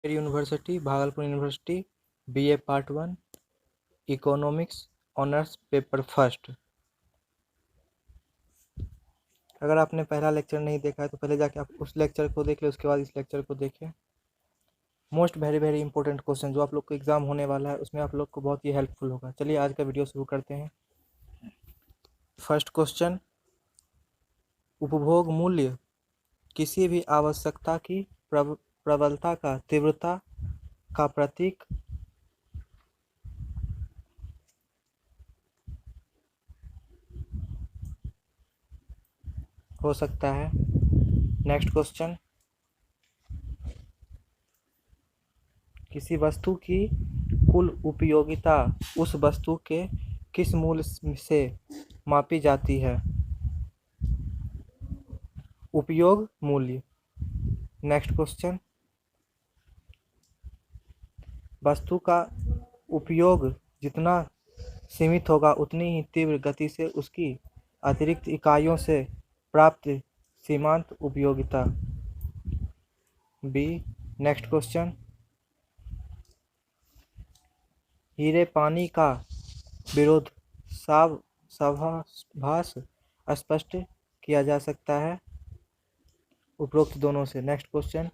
University, Bhagalpur university, BA part 1, economics honours, paper first. अगर आपने पहला लेक्चर नहीं देखा है तो पहले जाके आप उस लेक्चर को देख लें, उसके बाद इस लेक्चर को देखें। Most very very important question जो आप लोग को एग्जाम होने वाला है, उसमें आप लोग को बहुत ही हेल्पफुल होगा। चलिए आज का वीडियो शुरू करते हैं। फर्स्ट क्वेश्चन, उपभोग मूल्य किसी भी आवश्यकता की प्रबलता का तीव्रता का प्रतीक हो सकता है। नेक्स्ट क्वेश्चन, किसी वस्तु की कुल उपयोगिता उस वस्तु के किस मूल्य से मापी जाती है? उपयोग मूल्य। नेक्स्ट क्वेश्चन, वस्तु का उपयोग जितना सीमित होगा उतनी ही तीव्र गति से उसकी अतिरिक्त इकाइयों से प्राप्त सीमांत उपयोगिता। बी। नेक्स्ट क्वेश्चन, हीरे पानी का विरोधाभास स्पष्ट किया जा सकता है उपरोक्त दोनों से। नेक्स्ट क्वेश्चन,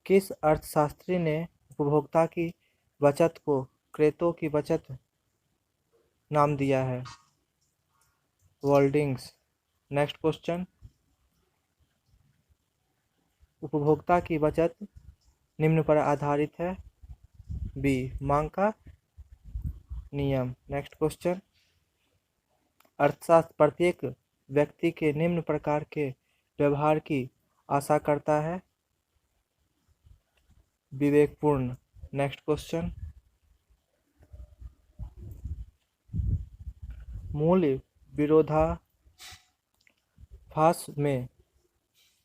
किस अर्थशास्त्री ने उपभोक्ता की बचत को क्रेतों की बचत नाम दिया है? वर्ल्डिंग्स। नेक्स्ट क्वेश्चन, उपभोक्ता की बचत निम्न पर आधारित है। बी। मांग का नियम। नेक्स्ट क्वेश्चन, अर्थशास्त्र प्रत्येक व्यक्ति के निम्न प्रकार के व्यवहार की आशा करता है। विवेकपूर्ण। नेक्स्ट क्वेश्चन, मूल्य विरोधाभास में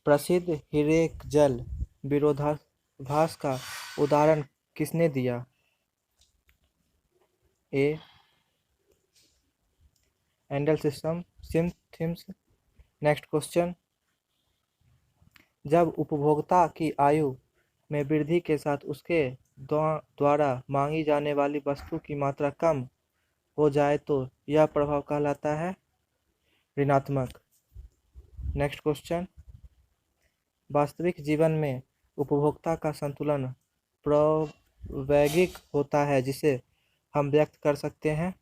प्रसिद्ध हीरेक जल विरोधाभास का उदाहरण किसने दिया? ए। एंडल सिम्प्सन। नेक्स्ट क्वेश्चन, जब उपभोक्ता की आयु में वृद्धि के साथ उसके द्वारा मांगी जाने वाली वस्तु की मात्रा कम हो जाए तो यह प्रभाव कहलाता है ऋणात्मक। नेक्स्ट क्वेश्चन, वास्तविक जीवन में उपभोक्ता का संतुलन प्रायोगिक होता है जिसे हम व्यक्त कर सकते हैं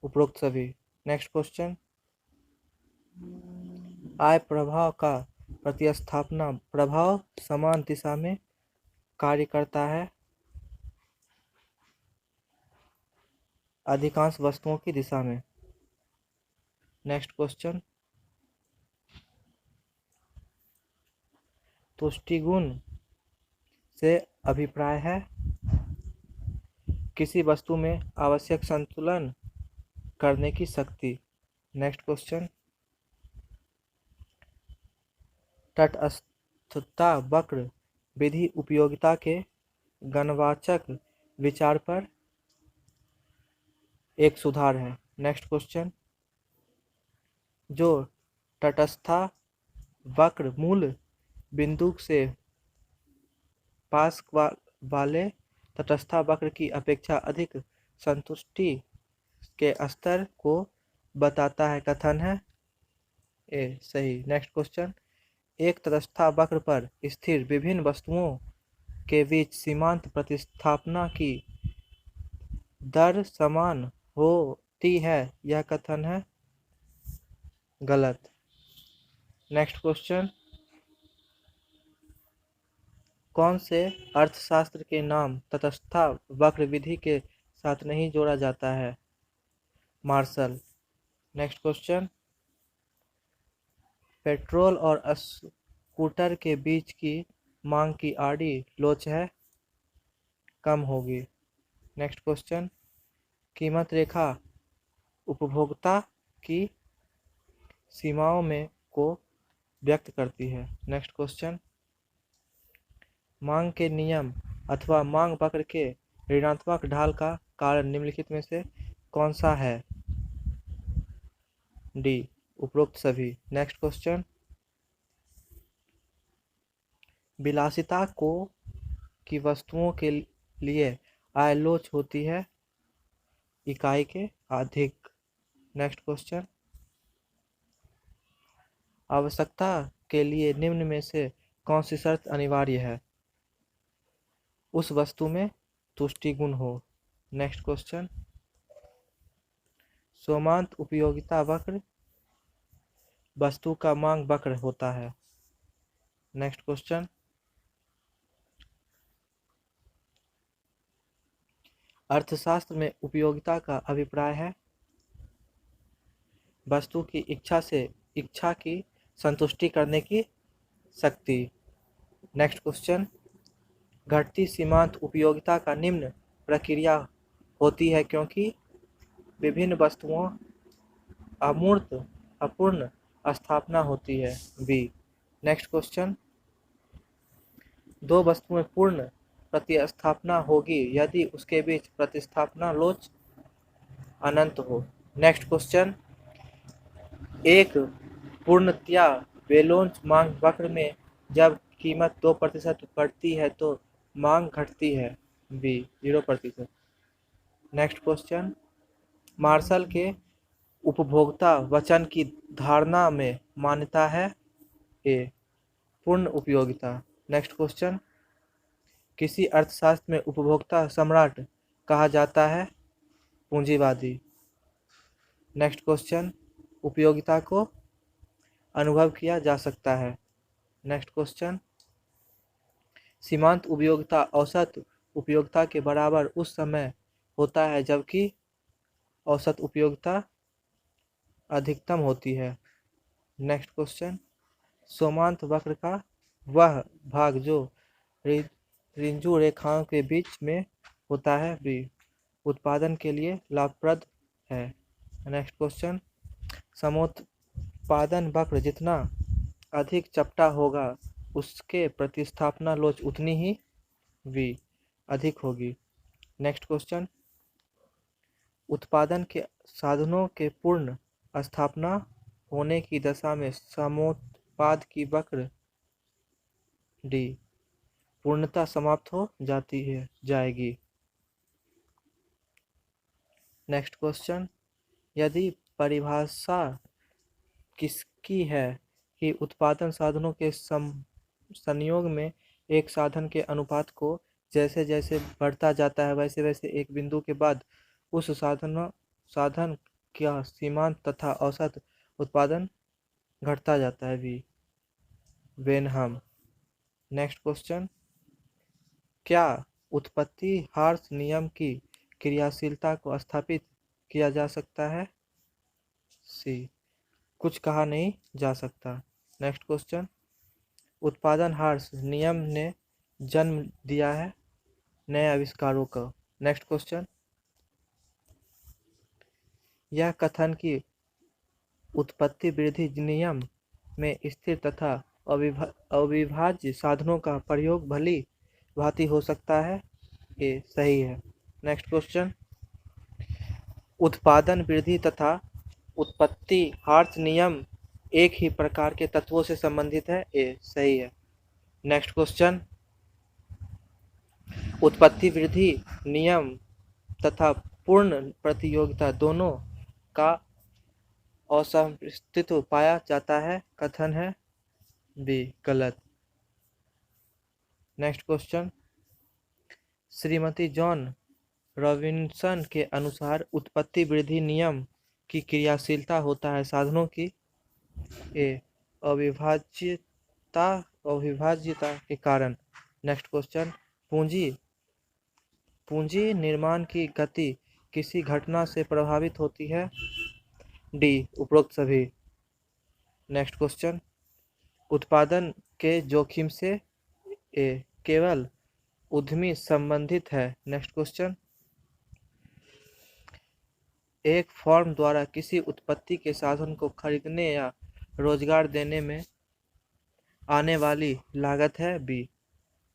उपरोक्त सभी। नेक्स्ट क्वेश्चन, आय प्रभाव का प्रतिस्थापना प्रभाव समान दिशा में कार्य करता है अधिकांश वस्तुओं की दिशा में। नेक्स्ट क्वेश्चन, तुष्टिगुण से अभिप्राय है किसी वस्तु में आवश्यक संतुलन करने की शक्ति। नेक्स्ट क्वेश्चन, तटस्थता वक्र विधि उपयोगिता के गणवाचक विचार पर एक सुधार है। नेक्स्ट क्वेश्चन, जो तटस्थता वक्र मूल बिंदु से पास वाले तटस्थता वक्र की अपेक्षा अधिक संतुष्टि के स्तर को बताता है कथन है ए। सही। नेक्स्ट क्वेश्चन, एक तटस्थता वक्र पर स्थिर विभिन्न वस्तुओं के बीच सीमांत प्रतिस्थापना की दर समान होती है यह कथन है गलत। नेक्स्ट क्वेश्चन, कौन से अर्थशास्त्र के नाम तटस्थता वक्र विधि के साथ नहीं जोड़ा जाता है? मार्शल। नेक्स्ट क्वेश्चन, पेट्रोल और स्कूटर के बीच की मांग की आड़ी लोच है कम होगी। नेक्स्ट क्वेश्चन, कीमत रेखा उपभोक्ता की सीमाओं में को व्यक्त करती है। नेक्स्ट क्वेश्चन, मांग के नियम अथवा मांग वक्र के ऋणात्मक ढाल का कारण निम्नलिखित में से कौन सा है? डी। उपरोक्त सभी। नेक्स्ट क्वेश्चन, विलासिता को की वस्तुओं के लिए आयलोच होती है इकाई के अधिक। नेक्स्ट क्वेश्चन, आवश्यकता के लिए निम्न में से कौन सी शर्त अनिवार्य है? उस वस्तु में तुष्टि गुण हो। नेक्स्ट क्वेश्चन, सोमांत उपयोगिता वक्र वस्तु का मांग वक्र होता है। नेक्स्ट क्वेश्चन, अर्थशास्त्र में उपयोगिता का अभिप्राय है वस्तु की इच्छा की संतुष्टि करने की शक्ति। नेक्स्ट क्वेश्चन, घटती सीमांत उपयोगिता का निम्न प्रक्रिया होती है क्योंकि विभिन्न वस्तुओं अमूर्त अपूर्ण स्थापना होती है। बी। नेक्स्ट क्वेश्चन, दो वस्तुएं पूर्ण प्रतिस्थापना होगी यदि उसके बीच प्रतिस्थापना लोच अनंत हो। नेक्स्ट क्वेश्चन, एक पूर्णतया बेलोच मांग वक्र में जब कीमत 2% बढ़ती है तो मांग घटती है। बी 0%। नेक्स्ट क्वेश्चन, मार्शल के उपभोक्ता वचन की धारणा में मान्यता है ए पूर्ण उपयोगिता। नेक्स्ट क्वेश्चन, किसी अर्थशास्त्र में उपभोक्ता सम्राट कहा जाता है पूंजीवादी। नेक्स्ट क्वेश्चन, उपयोगिता को अनुभव किया जा सकता है। नेक्स्ट क्वेश्चन, सीमांत उपयोगिता औसत उपयोगिता के बराबर उस समय होता है जबकि औसत उपयोगिता अधिकतम होती है। नेक्स्ट क्वेश्चन, सोमांत वक्र का वह भाग जो रिंजु रेखाओं के बीच में होता है बी उत्पादन के लिए लाभप्रद है। नेक्स्ट क्वेश्चन, समोत्पादन वक्र जितना अधिक चपटा होगा उसके प्रतिस्थापना लोच उतनी ही वी अधिक होगी। नेक्स्ट क्वेश्चन, उत्पादन के साधनों के पूर्ण स्थापना होने की दशा में समोत्पाद की वक्र डी पूर्णता समाप्त हो जाएगी। नेक्स्ट क्वेश्चन, यदि परिभाषा किसकी है कि उत्पादन साधनों के संयोग में एक साधन के अनुपात को जैसे जैसे बढ़ता जाता है वैसे वैसे एक बिंदु के बाद उस साधन का सीमांत तथा औसत उत्पादन घटता जाता है भी वेनहम। नेक्स्ट क्वेश्चन, क्या उत्पत्ति हार्स नियम की क्रियाशीलता को स्थापित किया जा सकता है? सी कुछ कहा नहीं जा सकता। नेक्स्ट क्वेश्चन, उत्पादन हार्स नियम ने जन्म दिया है नए आविष्कारों का। नेक्स्ट क्वेश्चन, यह कथन कि उत्पत्ति वृद्धि नियम में स्थिर तथा अविभाज्य साधनों का प्रयोग भली भांति हो सकता है ये सही है। नेक्स्ट क्वेश्चन, उत्पादन वृद्धि तथा उत्पत्ति हार्स नियम एक ही प्रकार के तत्वों से संबंधित है ये सही है। नेक्स्ट क्वेश्चन, उत्पत्ति वृद्धि नियम तथा पूर्ण प्रतियोगिता दोनों का असमस्तित्व पाया जाता है कथन है बी गलत। Next question, Shrimati John Robinson के अनुसार उत्पत्ति वृद्धि नियम की क्रियाशीलता होता है साधनों की ए अविभाज्यता के कारण। नेक्स्ट क्वेश्चन, पूंजी निर्माण की गति किसी घटना से प्रभावित होती है डी उपरोक्त सभी। नेक्स्ट क्वेश्चन, उत्पादन के जोखिम से ए केवल उद्यमी संबंधित है। नेक्स्ट क्वेश्चन, एक फर्म द्वारा किसी उत्पत्ति के साधन को खरीदने या रोजगार देने में आने वाली लागत है बी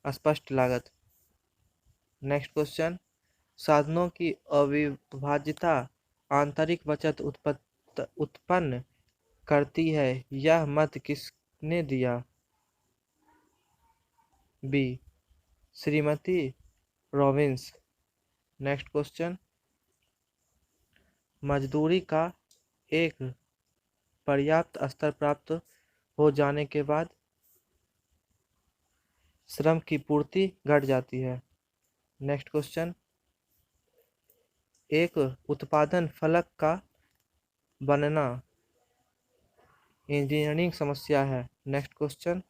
स्पष्ट लागत। नेक्स्ट क्वेश्चन, साधनों की अविभाज्यता आंतरिक बचत उत्पन्न करती है यह मत किसने दिया? B Shrimati Robins. Next question, मजदूरी का एक पर्याप्त स्तर प्राप्त हो जाने के बाद श्रम की पूर्ति घट जाती है। नेक्स्ट क्वेश्चन, एक उत्पादन फलक का बनना इंजीनियरिंग समस्या है। नेक्स्ट क्वेश्चन,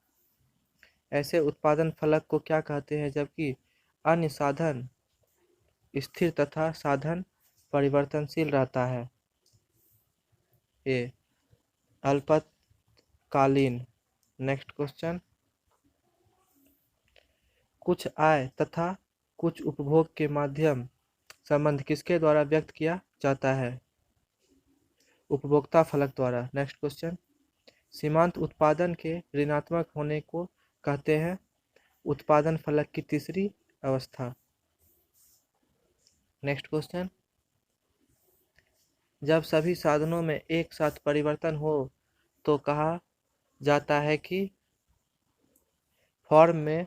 ऐसे उत्पादन फलक को क्या कहते हैं जबकि अन्य साधन स्थिर तथा साधन परिवर्तनशील रहता है। ए अल्पकालीन। नेक्स्ट क्वेश्चन, कुछ आय तथा कुछ उपभोग के माध्यम संबंध किसके द्वारा व्यक्त किया जाता है। उपभोक्ता फलक द्वारा। नेक्स्ट क्वेश्चन, सीमांत उत्पादन के ऋणात्मक होने को कहते हैं उत्पादन फलक की तीसरी अवस्था। नेक्स्ट क्वेश्चन, जब सभी साधनों में एक साथ परिवर्तन हो तो कहा जाता है कि फॉर्म में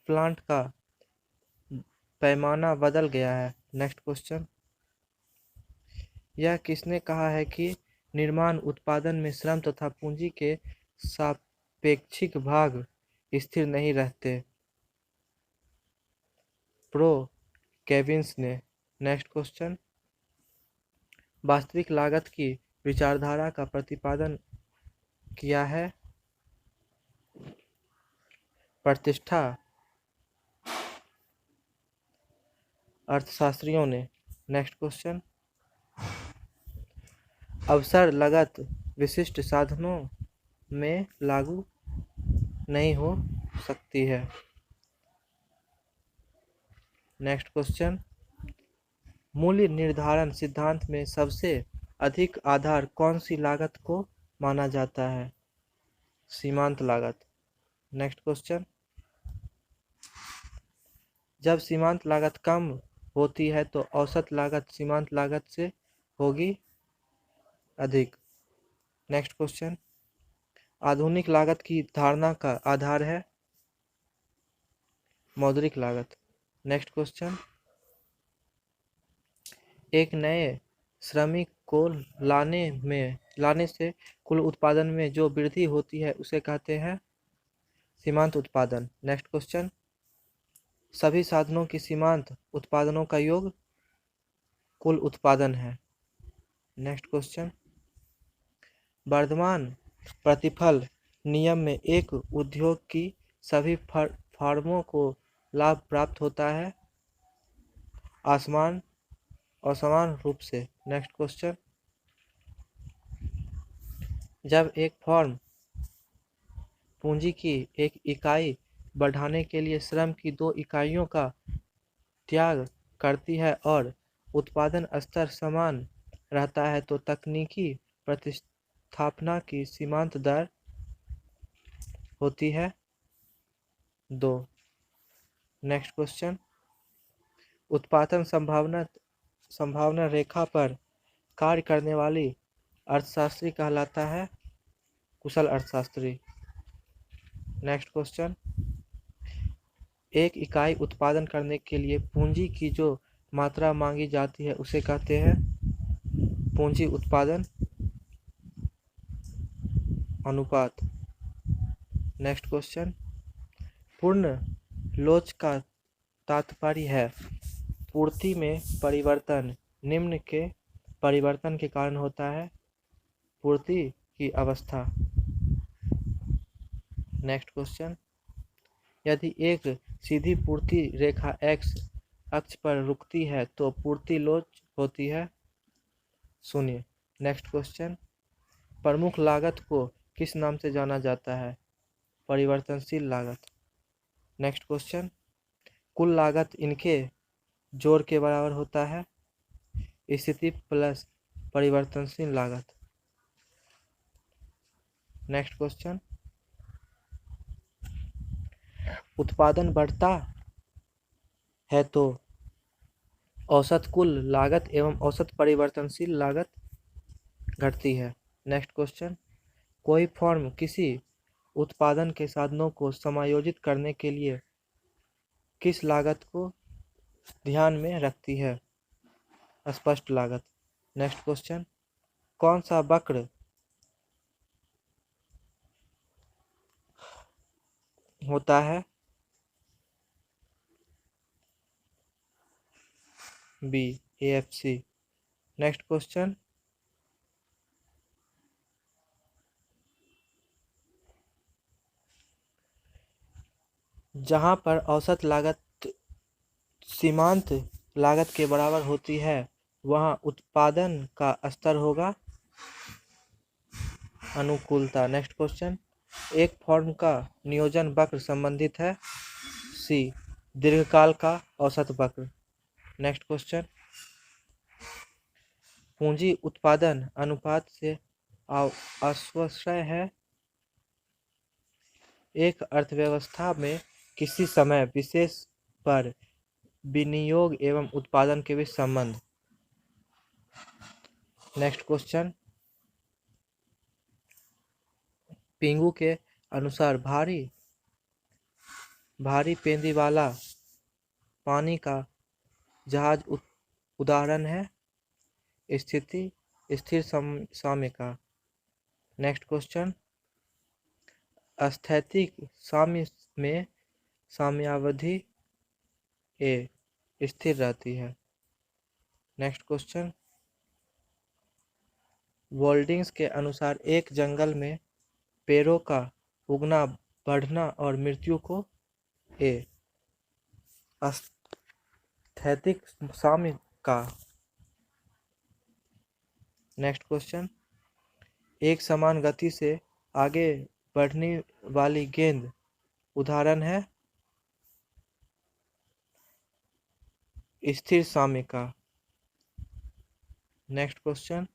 प्लांट का पैमाना बदल गया है। नेक्स्ट क्वेश्चन, यह किसने कहा है कि निर्माण उत्पादन में श्रम तथा पूंजी के सापेक्षिक भाग स्थिर नहीं रहते। प्रो केविंस ने। नेक्स्ट क्वेश्चन, वास्तविक लागत की विचारधारा का प्रतिपादन किया है प्रतिष्ठा अर्थशास्त्रियों ने। नेक्स्ट क्वेश्चन, अवसर लागत विशिष्ट साधनों में लागू नहीं हो सकती है। नेक्स्ट क्वेश्चन, मूल्य निर्धारण सिद्धांत में सबसे अधिक आधार कौन सी लागत को माना जाता है। सीमांत लागत। नेक्स्ट क्वेश्चन, जब सीमांत लागत कम होती है तो औसत लागत सीमांत लागत से होगी अधिक। नेक्स्ट क्वेश्चन, आधुनिक लागत की धारणा का आधार है मौद्रिक लागत। नेक्स्ट क्वेश्चन, एक नए श्रमिक को लाने से कुल उत्पादन में जो वृद्धि होती है उसे कहते हैं सीमांत उत्पादन। नेक्स्ट क्वेश्चन, सभी साधनों की सीमांत उत्पादनों का योग कुल उत्पादन है। नेक्स्ट क्वेश्चन, वर्तमान प्रतिफल नियम में एक उद्योग की सभी फर्मों को लाभ प्राप्त होता है असमान रूप से। नेक्स्ट क्वेश्चन, जब एक फर्म पूंजी की एक इकाई बढ़ाने के लिए श्रम की 2 इकाइयों का त्याग करती है और उत्पादन स्तर समान रहता है तो तकनीकी प्रतिस्थापना की सीमांत दर होती है 2। नेक्स्ट क्वेश्चन, उत्पादन संभावना रेखा पर कार्य करने वाली अर्थशास्त्री कहलाता है कुशल अर्थशास्त्री। नेक्स्ट क्वेश्चन, एक इकाई उत्पादन करने के लिए पूंजी की जो मात्रा मांगी जाती है उसे कहते हैं पूंजी उत्पादन अनुपात। नेक्स्ट क्वेश्चन, पूर्ण लोच का तात्पर्य है पूर्ति में परिवर्तन निम्न के परिवर्तन के कारण होता है पूर्ति की अवस्था। नेक्स्ट क्वेश्चन, यदि एक सीधी पूर्ति रेखा x अक्ष पर रुकती है तो पूर्ति लोच होती है 0। नेक्स्ट क्वेश्चन, प्रमुख लागत को किस नाम से जाना जाता है परिवर्तनशील लागत। नेक्स्ट क्वेश्चन, कुल लागत इनके जोड़ के बराबर होता है स्थिति प्लस परिवर्तनशील लागत। नेक्स्ट क्वेश्चन, उत्पादन बढ़ता है तो औसत कुल लागत एवं औसत परिवर्तनशील लागत घटती है। नेक्स्ट क्वेश्चन, कोई फर्म किसी उत्पादन के साधनों को समायोजित करने के लिए किस लागत को ध्यान में रखती है? स्पष्ट लागत। नेक्स्ट क्वेश्चन, कौन सा वक्र होता है? B, AFC। नेक्स्ट क्वेश्चन, जहां पर औसत लागत सीमांत लागत के बराबर होती है वहां उत्पादन का स्तर होगा अनुकूलता। नेक्स्ट क्वेश्चन, एक फॉर्म का नियोजन वक्र संबंधित है? सी, दीर्घकाल का औसत वक्र। नेक्स्ट क्वेश्चन, पूंजी उत्पादन अनुपात से आश्वस्त है? एक अर्थव्यवस्था में किसी समय विशेष पर विनियोग एवं उत्पादन के बीच संबंध। नेक्स्ट क्वेश्चन, पिंगू के अनुसार भारी पेंदी वाला पानी का जहाज उदाहरण है? स्थिर साम्य का। नेक्स्ट क्वेश्चन, स्थैतिक साम्य में साम्यावधि ए स्थिर रहती है। नेक्स्ट क्वेश्चन, वोल्डिंग्स के अनुसार एक जंगल में पेड़ों का उगना, बढ़ना और मृत्यु को ए स्थैतिक साम्य का। नेक्स्ट क्वेश्चन, एक समान गति से आगे बढ़ने वाली गेंद उदाहरण है? स्थिर साम्य का। नेक्स्ट क्वेश्चन,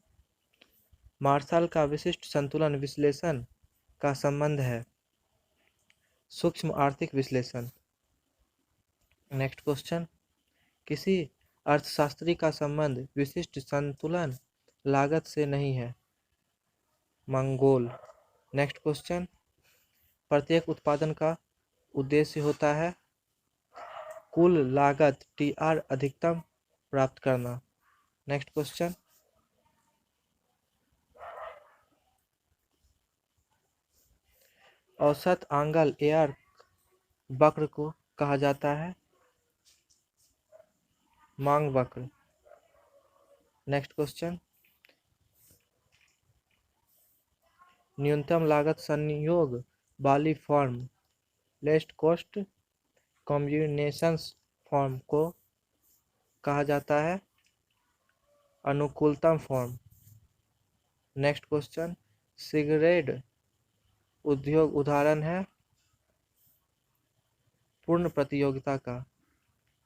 मार्शल का विशिष्ट संतुलन विश्लेषण का संबंध है? सूक्ष्म आर्थिक विश्लेषण। नेक्स्ट क्वेश्चन, किसी अर्थशास्त्री का संबंध विशिष्ट संतुलन लागत से नहीं है? मंगोल। नेक्स्ट क्वेश्चन, प्रत्येक उत्पादन का उद्देश्य होता है? कुल लागत TR अधिकतम प्राप्त करना। नेक्स्ट क्वेश्चन, औसत आंगल AR वक्र को कहा जाता है? मांग वक्र। नेक्स्ट क्वेश्चन, न्यूनतम लागत संयोग वाली फॉर्म लेस्ट कॉस्ट कॉम्बिनेशंस फॉर्म को कहा जाता है? अनुकूलतम फॉर्म। नेक्स्ट क्वेश्चन, सिगरेट उद्योग उदाहरण है? पूर्ण प्रतियोगिता का।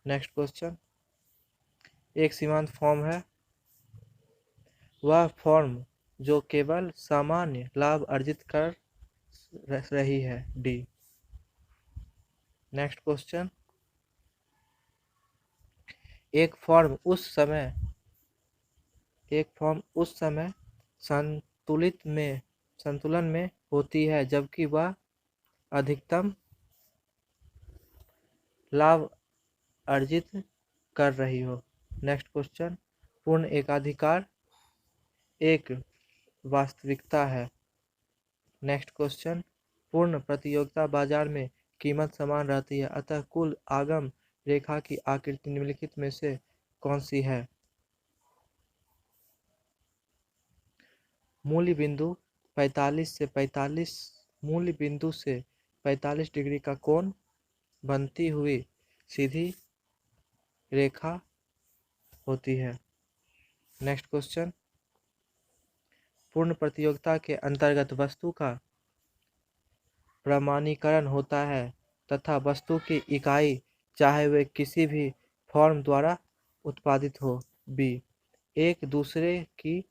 नेक्स्ट क्वेश्चन, एक सीमांत फॉर्म है? वह फॉर्म जो केवल सामान्य लाभ अर्जित कर रही है। डी। नेक्स्ट क्वेश्चन, एक फॉर्म उस समय संतुलन में होती है जबकि वह अधिकतम लाभ अर्जित कर रही हो। नेक्स्ट क्वेश्चन, पूर्ण एकाधिकार एक वास्तविकता है? नेक्स्ट क्वेश्चन, पूर्ण प्रतियोगिता बाजार में कीमत समान रहती है अतः कुल आगम रेखा की आकृति निम्नलिखित में से कौन सी है? मूल्य बिंदु 45 डिग्री का कोण बनती हुई सीधी रेखा होती है। नेक्स्ट क्वेश्चन, पूर्ण प्रतियोगिता के अंतर्गत वस्तु का प्रमाणीकरण होता है तथा वस्तु की इकाई चाहे वे किसी भी फॉर्म द्वारा उत्पादित हो। बी, एक दूसरे की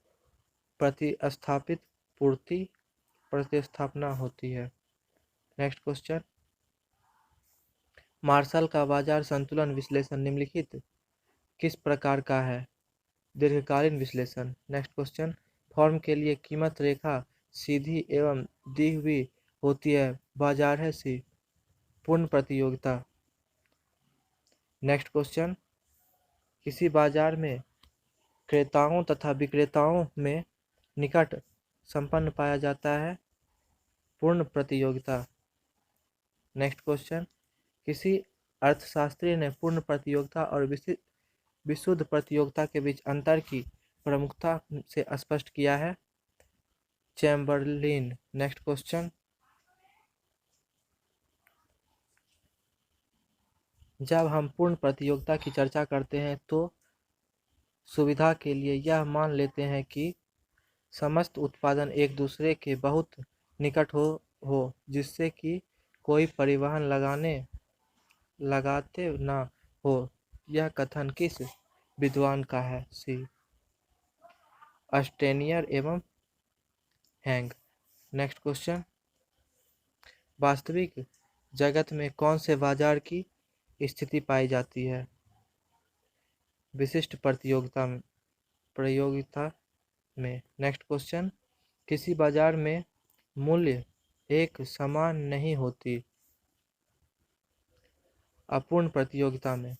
प्रतिस्थापना होती है। नेक्स्ट क्वेश्चन, मार्शल का बाजार संतुलन विश्लेषण निम्नलिखित किस प्रकार का है? दीर्घकालीन विश्लेषण। नेक्स्ट क्वेश्चन, फॉर्म के लिए कीमत रेखा सीधी एवं दी हुई होती है बाजार है? सी पूर्ण प्रतियोगिता। नेक्स्ट क्वेश्चन, किसी बाजार में क्रेताओं तथा विक्रेताओं में निकट संपन्न पाया जाता है? पूर्ण प्रतियोगिता। नेक्स्ट क्वेश्चन, किसी अर्थशास्त्री ने पूर्ण प्रतियोगिता और विशुद्ध प्रतियोगिता के बीच अंतर की प्रमुखता से स्पष्ट किया है? चैम्बरलिन। नेक्स्ट क्वेश्चन, जब हम पूर्ण प्रतियोगिता की चर्चा करते हैं तो सुविधा के लिए यह मान लेते हैं कि समस्त उत्पादन एक दूसरे के बहुत निकट हो जिससे कि कोई परिवहन लगाते ना हो। यह कथन किस विद्वान का है? सी अस्टेनियर एवं हैंग। नेक्स्ट क्वेश्चन, वास्तविक जगत में कौन से बाजार की स्थिति पाई जाती है? विशिष्ट प्रतियोगिता में। नेक्स्ट क्वेश्चन, किसी बाजार में मूल्य एक समान नहीं होती? अपूर्ण प्रतियोगिता में।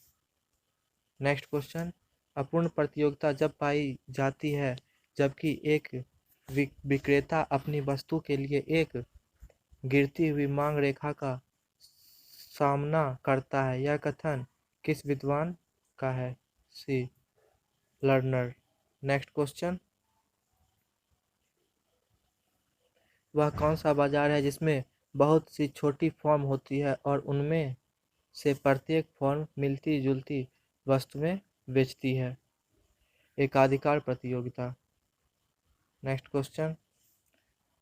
नेक्स्ट क्वेश्चन, अपूर्ण प्रतियोगिता जब पाई जाती है जबकि एक विक्रेता अपनी वस्तु के लिए एक गिरती हुई मांग रेखा का सामना करता है। यह कथन किस विद्वान का है? सी लर्नर। नेक्स्ट क्वेश्चन, वह कौन सा बाजार है जिसमें बहुत सी छोटी फर्म होती है और उनमें से प्रत्येक फर्म मिलती जुलती वस्तुएं बेचती है? एकाधिकार प्रतियोगिता। नेक्स्ट क्वेश्चन,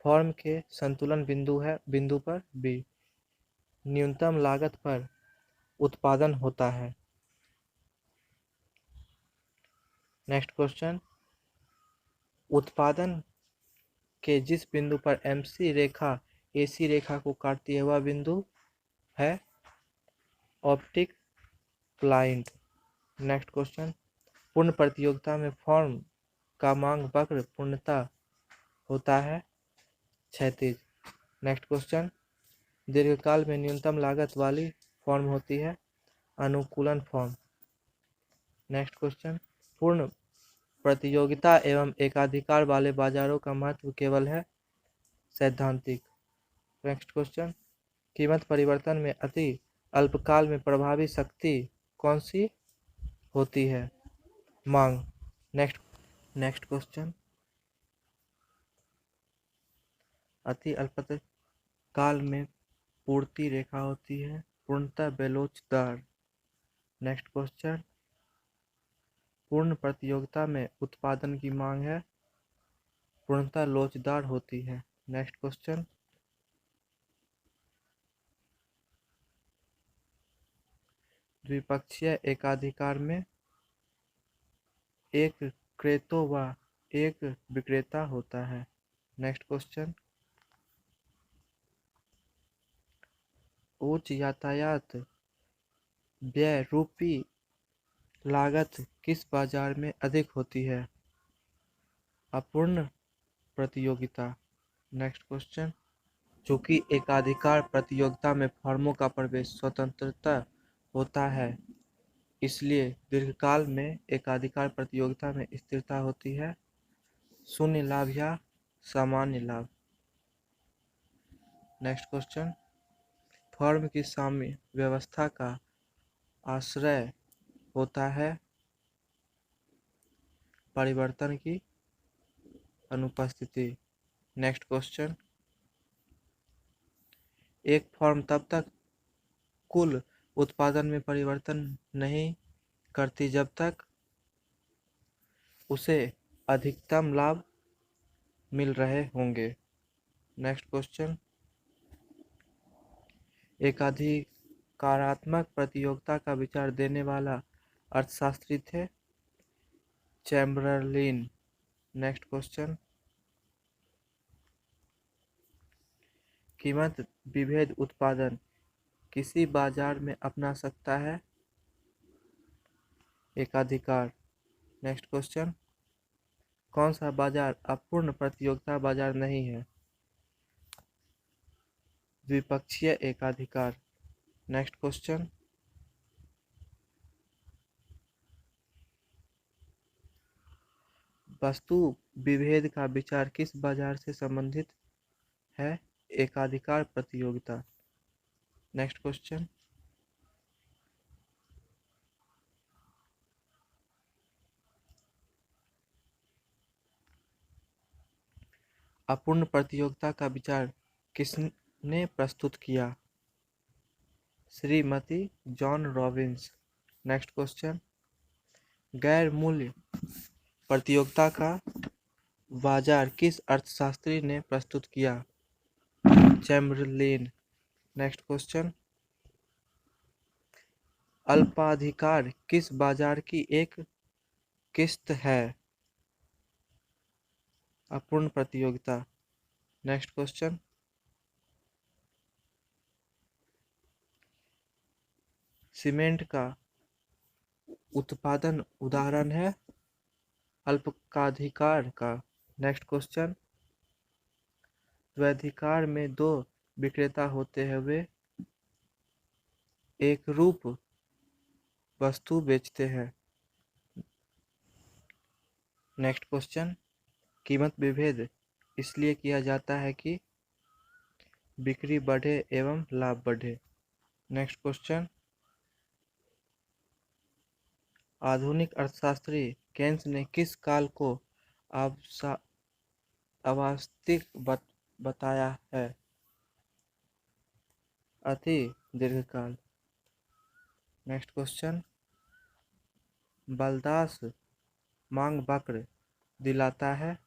फर्म के संतुलन बिंदु पर बी न्यूनतम लागत पर उत्पादन होता है। नेक्स्ट क्वेश्चन, उत्पादन के जिस बिंदु पर एमसी रेखा एसी रेखा को काटती है वह बिंदु है ऑप्टिक प्लाइंट। नेक्स्ट क्वेश्चन, पूर्ण प्रतियोगिता में फर्म का मांग वक्र पूर्णतः होता है क्षैतिज। नेक्स्ट क्वेश्चन, दीर्घकाल में न्यूनतम लागत वाली फर्म होती है अनुकूलन फर्म। नेक्स्ट क्वेश्चन, पूर्ण प्रतियोगिता एवं एकाधिकार वाले बाजारों का महत्व केवल है सैद्धांतिक। नेक्स्ट क्वेश्चन, कीमत परिवर्तन में अति अल्पकाल में प्रभावी शक्ति कौन सी होती है? मांग। नेक्स्ट क्वेश्चन, अति अल्पकाल में पूर्ति रेखा होती है पूर्णतः बेलोचदार। नेक्स्ट क्वेश्चन, पूर्ण प्रतियोगिता में उत्पादन की मांग है पूर्णतः लोचदार होती है। नेक्स्ट क्वेश्चन, द्विपक्षीय एकाधिकार में एक क्रेता व एक विक्रेता होता है। नेक्स्ट क्वेश्चन, उच्च यातायात व्यय रूपी लागत किस बाजार में अधिक होती है? अपूर्ण प्रतियोगिता। नेक्स्ट क्वेश्चन, चूंकि एकाधिकार प्रतियोगिता में फर्मों का प्रवेश स्वतंत्रता होता है इसलिए दीर्घकाल में एकाधिकार प्रतियोगिता में स्थिरता होती है शून्य लाभ या सामान्य लाभ। नेक्स्ट क्वेश्चन, फर्म की साम्य व्यवस्था का आश्रय होता है परिवर्तन की अनुपस्थिति। नेक्स्ट क्वेश्चन, एक फर्म तब तक कुल उत्पादन में परिवर्तन नहीं करती जब तक उसे अधिकतम लाभ मिल रहे होंगे। नेक्स्ट क्वेश्चन, एकाधिकारात्मक प्रतियोगिता का विचार देने वाला अर्थशास्त्री थे चैम्बरलिन। नेक्स्ट क्वेश्चन, कीमत विभेद उत्पादन किसी बाजार में अपना सकता है एकाधिकार। नेक्स्ट क्वेश्चन, कौन सा बाजार अपूर्ण प्रतियोगिता बाजार नहीं है? द्विपक्षीय एकाधिकार। नेक्स्ट क्वेश्चन, वस्तु विभेद का विचार किस बाजार से संबंधित है? एकाधिकार प्रतियोगिता। नेक्स्ट क्वेश्चन, अपूर्ण प्रतियोगिता का विचार किसने प्रस्तुत किया? Shrimati John Robins. Next question, गैर मूल्य प्रतियोगिता का बाजार किस अर्थशास्त्री ने प्रस्तुत किया? चैम्बरलेन। नेक्स्ट क्वेश्चन, अल्पाधिकार किस बाजार की एक किस्त है? अपूर्ण प्रतियोगिता। नेक्स्ट क्वेश्चन, सीमेंट का उत्पादन उदाहरण है अल्पाधिकार का। नेक्स्ट क्वेश्चन, द्वैधिकार में दो विक्रेता होते हुए एक रूप वस्तु बेचते हैं। नेक्स्ट क्वेश्चन, कीमत विभेद इसलिए किया जाता है कि बिक्री बढ़े एवं लाभ बढ़े। नेक्स्ट क्वेश्चन, आधुनिक अर्थशास्त्री केन्स ने किस काल को अवास्तविक बताया है? अति दीर्घकाल। नेक्स्ट क्वेश्चन, बलदास मांग वक्र दिलाता है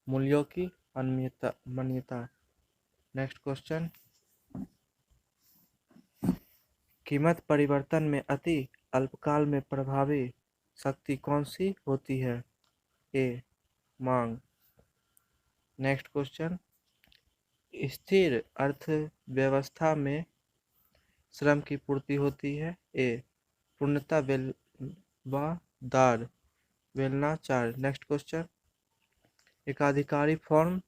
मूल्यों की अनियमितता। नेक्स्ट क्वेश्चन, कीमत परिवर्तन में अति अल्पकाल में प्रभावी शक्ति कौन सी होती है? ए, मांग। नेक्स्ट क्वेश्चन, स्थिर अर्थव्यवस्था में श्रम की पूर्ति होती है। ए, पूर्णतः बेलनादार बेलनाचार। नेक्स्ट क्वेश्चन, एकाधिकारी फॉर्म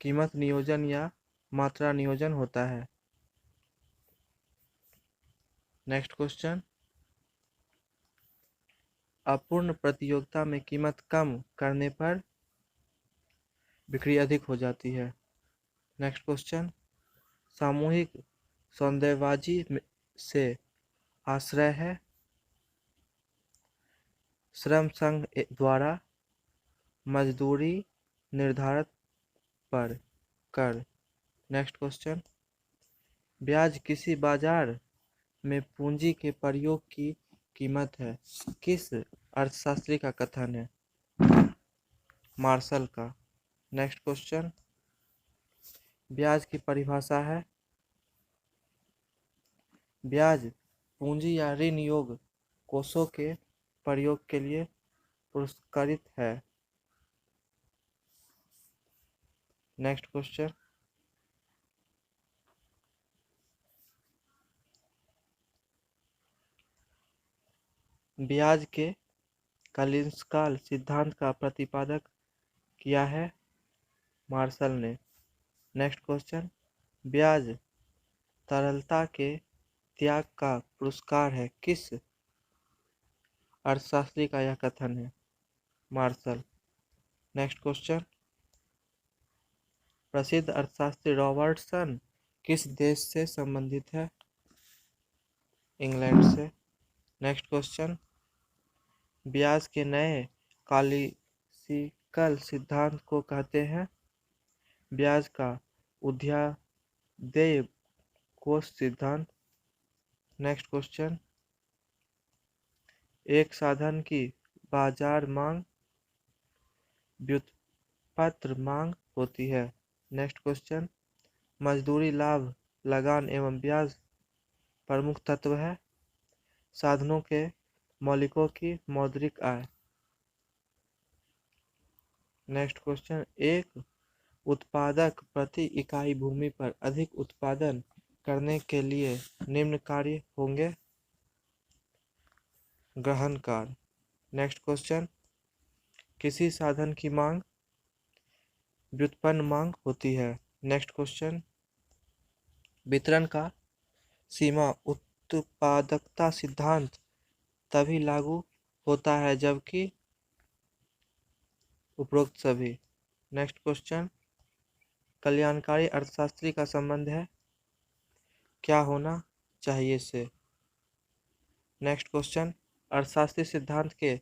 कीमत नियोजन या मात्रा नियोजन होता है। नेक्स्ट क्वेश्चन, अपूर्ण प्रतियोगिता में कीमत कम करने पर बिक्री अधिक हो जाती है। नेक्स्ट क्वेश्चन, सामूहिक सौदेबाजी से आश्रय है श्रम संघ द्वारा मजदूरी निर्धारित पर कर। नेक्स्ट क्वेश्चन, ब्याज किसी बाजार में पूंजी के प्रयोग की कीमत है। किस अर्थशास्त्री का कथन है? मार्शल का। नेक्स्ट क्वेश्चन, ब्याज की परिभाषा है ब्याज पूंजी या ऋण योग कोषों के प्रयोग के लिए पुरस्कृत है। नेक्स्ट क्वेश्चन, ब्याज के कालीनकाल सिद्धांत का प्रतिपादक किया है मार्शल ने। नेक्स्ट क्वेश्चन, ब्याज तरलता के त्याग का पुरस्कार है। किस अर्थशास्त्री का यह कथन है? मार्शल। नेक्स्ट क्वेश्चन, प्रसिद्ध अर्थशास्त्री रॉबर्टसन किस देश से संबंधित है? इंग्लैंड से। नेक्स्ट क्वेश्चन, ब्याज के नए क्लासिकल सिद्धांत को कहते हैं ब्याज का उद्यादेय कोष सिद्धांत। नेक्स्ट क्वेश्चन, एक साधन की बाजार मांग व्युत्पन्न मांग होती है। नेक्स्ट क्वेश्चन, मजदूरी लाभ लगान एवं ब्याज प्रमुख तत्व है साधनों के मालिकों की मौद्रिक आय। नेक्स्ट क्वेश्चन, एक उत्पादक प्रति इकाई भूमि पर अधिक उत्पादन करने के लिए निम्न कार्य होंगे ग्रहणकार। नेक्स्ट क्वेश्चन, किसी साधन की मांग व्युत्पन्न मांग होती है। नेक्स्ट क्वेश्चन, वितरण का सीमा उत्पादकता सिद्धांत तभी लागू होता है जबकि उपरोक्त सभी। नेक्स्ट क्वेश्चन, कल्याणकारी अर्थशास्त्री का संबंध है क्या होना चाहिए से। नेक्स्ट क्वेश्चन, अर्थशास्त्री सिद्धांत के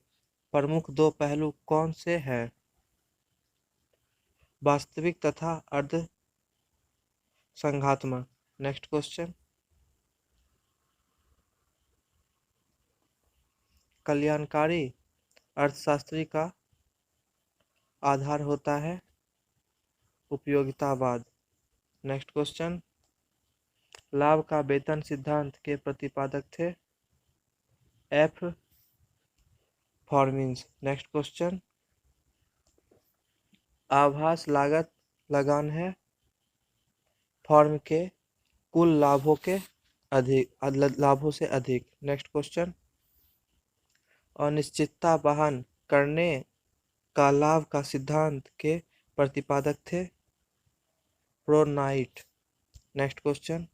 प्रमुख दो पहलू कौन से हैं? वास्तविक तथा अर्ध संघात्मक। नेक्स्ट क्वेश्चन, कल्याणकारी अर्थशास्त्री का आधार होता है उपयोगितावाद। नेक्स्ट क्वेश्चन, लाभ का वेतन सिद्धांत के प्रतिपादक थे एफ फॉर्मिन्स। नेक्स्ट क्वेश्चन, आभास लागत लगान है फर्म के कुल लाभों के लाभों से अधिक। नेक्स्ट क्वेश्चन, अनिश्चितता वहन करने का लाभ का सिद्धांत के प्रतिपादक थे प्रोनाइट। नेक्स्ट क्वेश्चन,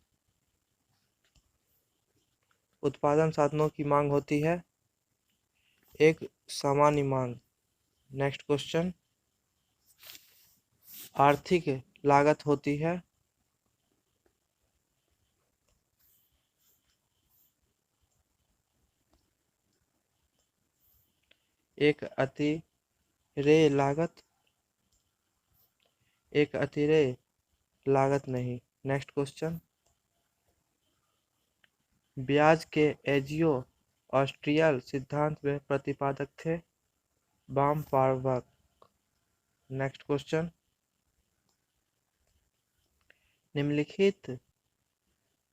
उत्पादन साधनों की मांग होती है एक सामान्य मांग। नेक्स्ट क्वेश्चन, आर्थिक लागत होती है एक अतिरेय लागत, एक अतिरेय लागत नहीं। नेक्स्ट क्वेश्चन, ब्याज के एजियो ऑस्ट्रियल सिद्धांत में प्रतिपादक थे बाम-पार्वर्क। नेक्स्ट क्वेश्चन, निम्नलिखित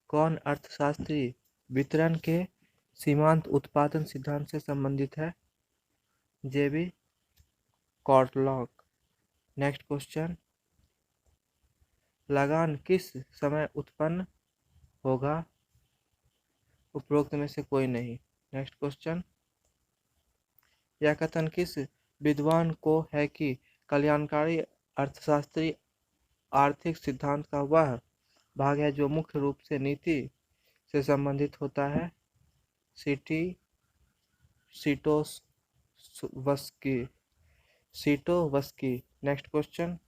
कौन अर्थशास्त्री वितरण के सीमांत उत्पादन सिद्धांत से संबंधित है? जेबी कॉर्टलॉक। नेक्स्ट क्वेश्चन, लगान किस समय उत्पन्न होगा? उपरोक्त में से कोई नहीं। नेक्स्ट क्वेश्चन, यह कथन किस विद्वान को है कि कल्याणकारी अर्थशास्त्री आर्थिक सिद्धांत का वह भाग है जो मुख्य रूप से नीति से संबंधित होता है? सीटोवस्की। नेक्स्ट क्वेश्चन,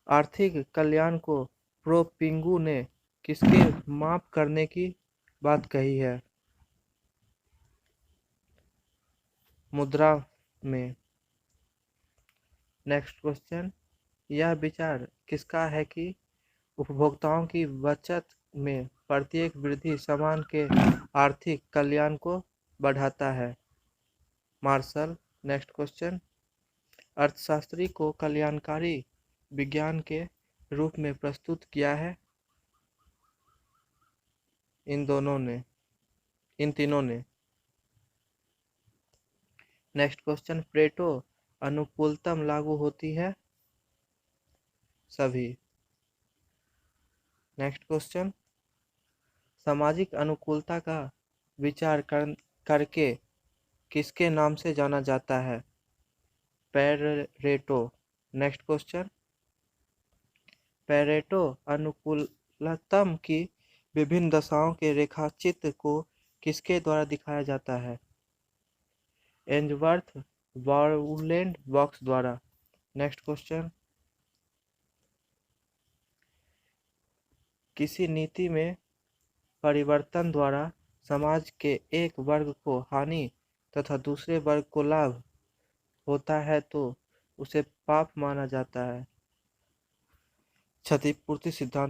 आर्थिक कल्याण को प्रो पिंगू ने किसके माप करने की बात कही है? मुद्रा में। नेक्स्ट क्वेश्चन, यह विचार किसका है कि उपभोक्ताओं की बचत में प्रत्येक वृद्धि सामान के आर्थिक कल्याण को बढ़ाता है? मार्शल। नेक्स्ट क्वेश्चन, अर्थशास्त्री को कल्याणकारी विज्ञान के रूप में प्रस्तुत किया है इन तीनों ने। नेक्स्ट क्वेश्चन, प्रेटो अनुकूलतम लागू होती है सभी। नेक्स्ट क्वेश्चन, सामाजिक अनुकूलता का विचार करके किसके नाम से जाना जाता है? पेरेटो। नेक्स्ट क्वेश्चन, पेरेटो अनुकूलतम की विभिन्न दशाओं के रेखाचित्र को किसके द्वारा दिखाया जाता है? एंजवर्थ बाउलेंड बॉक्स द्वारा। नेक्स्ट क्वेश्चन, किसी नीति में परिवर्तन द्वारा समाज के एक वर्ग को हानि तथा दूसरे वर्ग को लाभ होता है तो उसे पाप माना जाता है? क्षतिपूर्ति सिद्धांत।